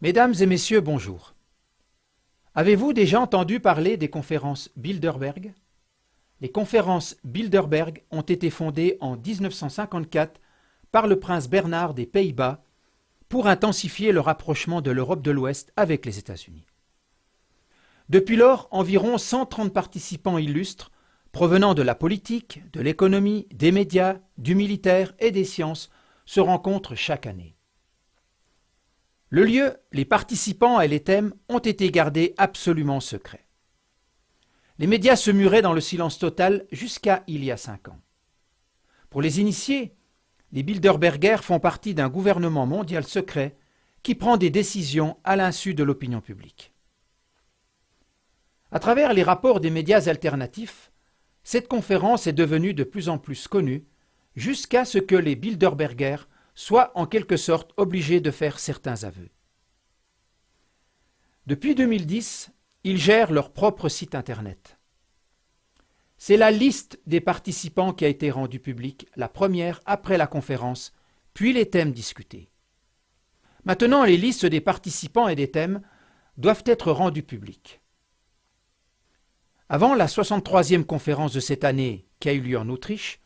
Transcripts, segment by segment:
Mesdames et messieurs, bonjour. Avez-vous déjà entendu parler des conférences Bilderberg? Les conférences Bilderberg ont été fondées en 1954 par le prince Bernard des Pays-Bas pour intensifier le rapprochement de l'Europe de l'Ouest avec les États-Unis. Depuis lors, environ 130 participants illustres provenant de la politique, de l'économie, des médias, du militaire et des sciences se rencontrent chaque année. Le lieu, les participants et les thèmes ont été gardés absolument secrets. Les médias se muraient dans le silence total jusqu'à il y a 5 ans. Pour les initiés, les Bilderbergers font partie d'un gouvernement mondial secret qui prend des décisions à l'insu de l'opinion publique. À travers les rapports des médias alternatifs, cette conférence est devenue de plus en plus connue jusqu'à ce que les Bilderbergers soient en quelque sorte obligés de faire certains aveux. Depuis 2010, ils gèrent leur propre site internet. C'est la liste des participants qui a été rendue publique, la première après la conférence, puis les thèmes discutés. Maintenant, les listes des participants et des thèmes doivent être rendues publiques. Avant la 63e conférence de cette année, qui a eu lieu en Autriche,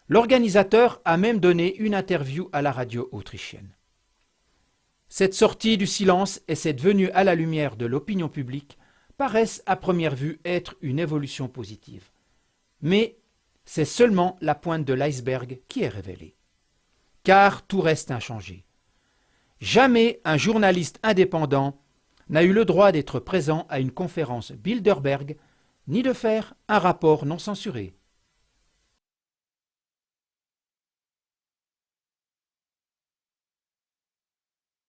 l'organisateur a même donné une interview à la radio autrichienne. Cette sortie du silence et cette venue à la lumière de l'opinion publique paraissent à première vue être une évolution positive. Mais c'est seulement la pointe de l'iceberg qui est révélée. Car tout reste inchangé. Jamais un journaliste indépendant n'a eu le droit d'être présent à une conférence Bilderberg, ni de faire un rapport non censuré.